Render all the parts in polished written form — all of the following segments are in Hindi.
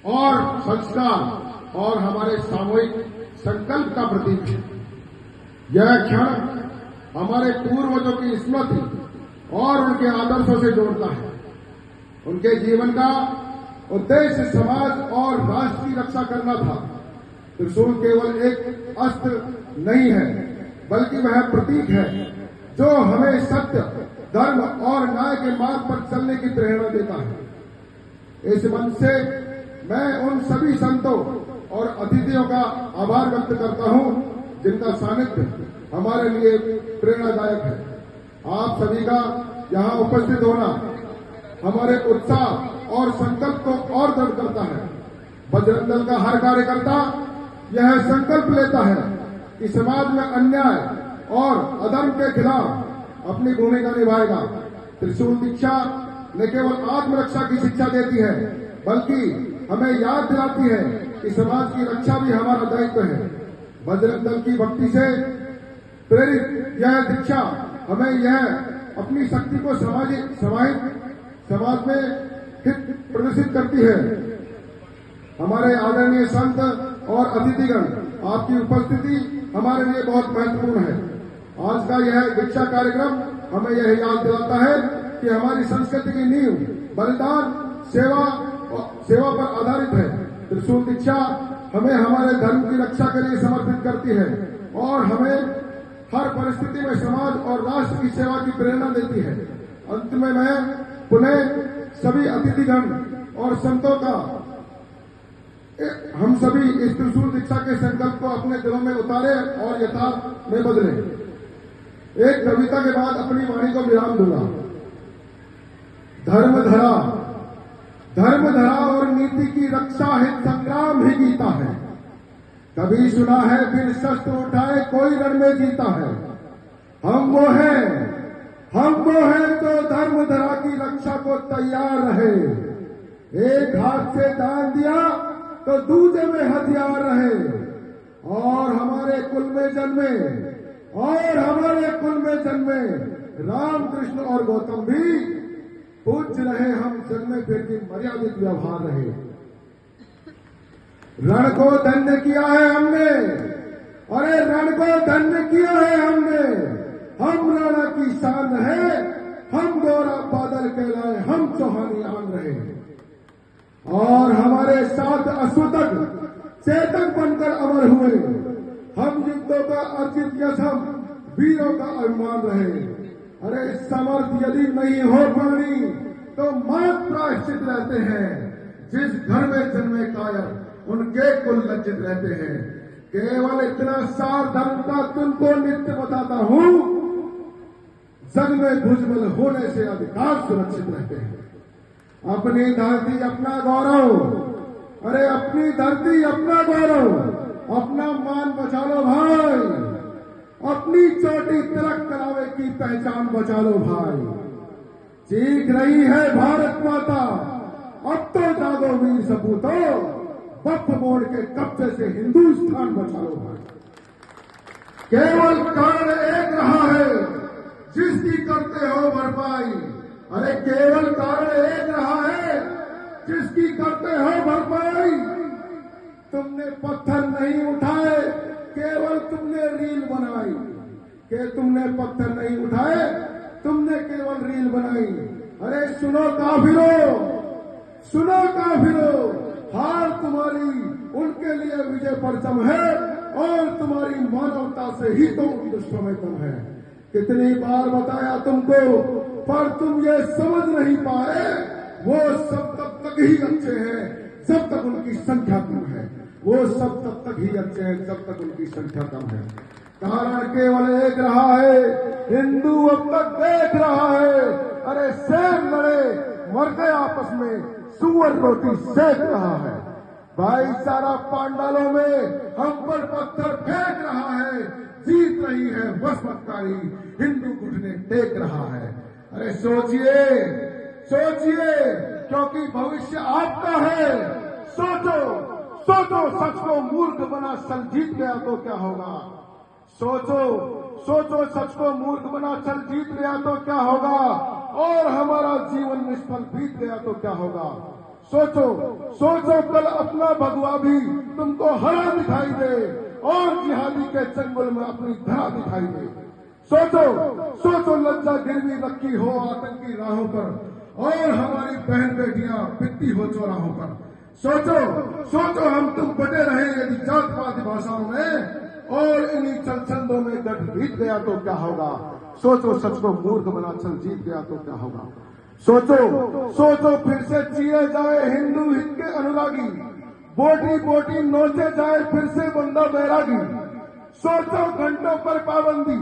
और संस्कार और हमारे सामूहिक संकल्प का प्रतीक है। यह क्षण हमारे पूर्वजों की स्मृति और उनके आदर्शों से जोड़ता है। उनके जीवन का उद्देश्य समाज और राष्ट्र की रक्षा करना था। त्रिशूल केवल एक अस्त्र नहीं है, बल्कि वह प्रतीक है जो हमें सत्य, धर्म और न्याय के मार्ग पर चलने की प्रेरणा देता है। इस मंच से मैं उन सभी संतों और अतिथियों का आभार व्यक्त करता हूं जिनका सानिध्य हमारे लिए प्रेरणादायक है। आप सभी का यहां उपस्थित होना हमारे उत्साह और संकल्प को और दृढ़ करता है। बजरंग दल का हर कार्यकर्ता यह संकल्प लेता है कि समाज में अन्याय और अधर्म के खिलाफ अपनी भूमिका निभाएगा। त्रिशूल दीक्षा न केवल आत्मरक्षा की शिक्षा देती है, बल्कि हमें याद दिलाती है कि समाज की रक्षा भी हमारा दायित्व है। बजरंग दल की भक्ति से प्रेरित यह दीक्षा हमें यह अपनी शक्ति को समाज में हित प्रदर्शित करती है। हमारे आदरणीय संत और अतिथिगण, आपकी उपस्थिति हमारे लिए बहुत महत्वपूर्ण है। आज का यह दीक्षा कार्यक्रम हमें यह याद दिलाता है कि हमारी संस्कृति की नींव बलिदान, सेवा पर आधारित है। त्रिशूल दीक्षा हमें हमारे धर्म की रक्षा के लिए समर्पित करती है और हमें हर परिस्थिति में समाज और राष्ट्र की सेवा की प्रेरणा देती है। अंत में मैं पुनः सभी अतिथिगण और संतों का हम सभी इस त्रिशूल दीक्षा के संकल्प को अपने दिलों में उतारे और यथार्थ में बदले। एक कविता के बाद अपनी वाणी को विराम दूंगा। धर्मधरा और नीति की रक्षा हित संग्राम ही गीता है। कभी सुना है बिन शस्त्र उठाए कोई रण में जीता है। हम वो हैं तो धर्मधरा की रक्षा को तैयार रहे। एक हाथ से दान दिया तो दूसरे में हथियार रहे। और हमारे कुल में जन्मे राम, कृष्ण और गौतम भी पूज्य रहे। हम जन्मे फिर भी मर्यादित व्यवहार रहे। रण को धन्य किया है हमने, अरे रण को धन्य किया है हमने। हम राणा की शान है, हम गौरा बादल कहलाए, हम चौहानियान रहे। और हमारे साथ अश्वतक चेतक बनकर अमर हुए। हम युद्धों का अर्जित यश, हम वीरों का अभिमान रहे। अरे समर्थ यदि नहीं हो प्राणी तो मात प्रायश्चित रहते हैं। जिस घर में जन्मे कायर उनके कुल लज्जित रहते हैं। केवल इतना सार धर्म का तुमको नित्य बताता हूं, जग में भुजबल होने से अधिकार सुरक्षित रहते हैं। अपनी धरती अपना गौरव, अरे अपनी धरती अपना गौरव, अपना मान बचा लो भाई। अपनी चोटी तिलक करावे की पहचान बचा लो भाई। चीख रही है भारत माता, अब तो जागो वीर सपूतों। वक्त मोड़ के कब्जे से हिंदुस्तान बचा लो भाई। केवल कारण एक रहा है जिसकी करते हो भरपाई। अरे केवल कारण एक रहा है जिसकी करते हो भरपाई। तुमने पत्थर नहीं उठाए, केवल तुमने रील बनाई। तुमने पत्थर नहीं उठाए, तुमने केवल रील बनाई। अरे सुनो काफिरों, हार तुम्हारी उनके लिए विजय परचम है और तुम्हारी मानवता से ही तो उनकी दुश्मनी तुम है। कितनी बार बताया तुमको, पर तुम ये समझ नहीं पाए। वो सब तब तक ही अच्छे हैं जब तक उनकी संख्या कम है। वो सब तब तक ही अच्छे हैं जब तक उनकी संख्या कम है। कारण केवल एक रहा है, हिंदू अब तक देख रहा है। अरे शेर लड़े मर गए आपस में, सुअर रोटी सेक रहा है। भाईचारा पांडालों में हम पर पत्थर फेंक रहा है। जीत रही है वसमतकारी, हिंदू घुटने टेक रहा है। अरे सोचिए, क्योंकि भविष्य आपका है। सोचो, सच को मूर्ख बना चल जीत गया तो क्या होगा। सोचो, सच को मूर्ख बना चल जीत गया तो क्या होगा। और हमारा जीवन निष्फल बीत गया तो क्या होगा। सोचो सोचो, कल अपना भगवा भी तुमको हरा दिखाई दे और जिहादी के चंगुल में अपनी धरा दिखाई दे। सोचो सोचो, लज्जा गिरवी रखी हो आतंकी राहों पर और हमारी बहन बेटियां बिकती हो चौराहों पर। सोचो सोचो, हम तुम बटे रहे यदि जात पात भाषाओं में और इन्हीं चलछंदों में गठ बीत गया तो क्या होगा। सोचो सच को मूर्ख बना चल जीत गया तो क्या होगा। सोचो सोचो, फिर से जिए जाए हिंदू हित के अनुरागी, बोटी बोटी नोचे जाए फिर से बंदा बैरागी। सोचो घंटों पर पाबंदी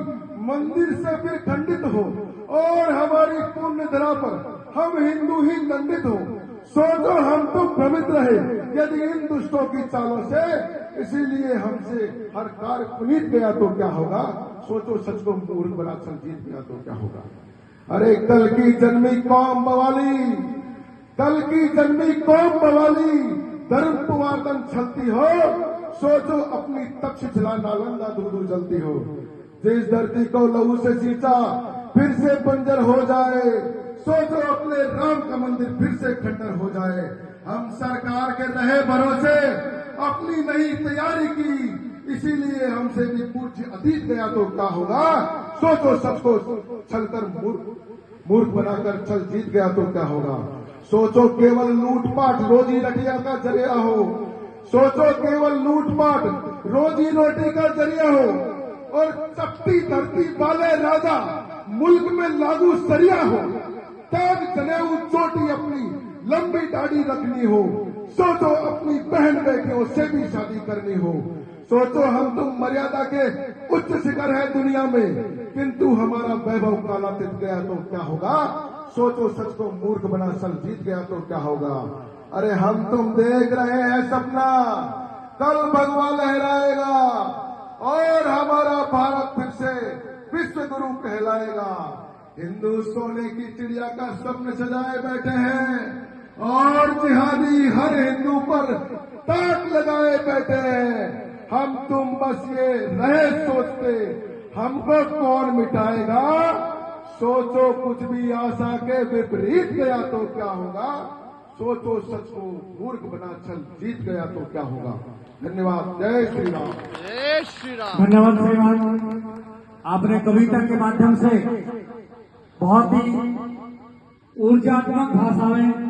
मंदिर से फिर खंडित हो और हमारी पुण्य धरा पर हम हिंदू ही दंडित हो। सोचो हम तो भ्रमित रहे यदि इन दुष्टों की चालों से, इसीलिए हमसे हर कार्य पुनीत गया तो क्या होगा। सोचो सच को मूर्ख बना चल जीत गया तो क्या होगा। अरे कल की जन्मी कौम बवाली, कल की जन्मी कौम बवाली, धर्म पुवातन छलती हो। सोचो अपनी तक्षशिला नालंदा दूर दूर जलती हो। जिस धरती को लहू से सींचा फिर से बंजर हो जाए। सोचो अपने राम का मंदिर फिर से खंडर हो जाए। हम सरकार के रहे भरोसे अपनी नई तैयारी की, इसीलिए हमसे भी पूज्य अतीत गया तो क्या होगा। सोचो सच को छलकर मूर्ख बनाकर चल जीत गया तो क्या होगा। सोचो केवल लूटपाट रोजी रटिया का जरिया हो। सोचो केवल लूटपाट रोजी रोटी का जरिया हो और चपटी धरती वाले राजा मुल्क में लागू सरिया हो। त्याग जनेऊ चोटी अपनी लंबी दाढ़ी रखनी हो। सोचो अपनी बहन बेटियों से भी शादी करनी हो। सोचो हम तुम मर्यादा के उच्च शिखर है दुनिया में, किंतु हमारा वैभव काला तित गया तो क्या होगा। सोचो सच को मूर्ख बना चल जीत गया तो क्या होगा। अरे हम तुम देख रहे हैं सपना, कल भगवा लहराएगा और हमारा भारत फिर से विश्व गुरु कहलाएगा। हिंदू सोने की चिड़िया का स्वप्न सजाए बैठे हैं और जिहादी हर हिंदू पर ताक लगाए बैठे हैं। हम तुम बस ये रहे सोचते, हमको कौन मिटाएगा। सोचो कुछ भी आशा के विपरीत गया तो क्या होगा। सोचो सच को मूर्ख बना चल जीत गया तो क्या होगा। धन्यवाद। जय श्री राम। जय श्री राम। धन्यवाद श्रीमान, आपने कविता के माध्यम से बहुत ही ऊर्जात्मक भाषा में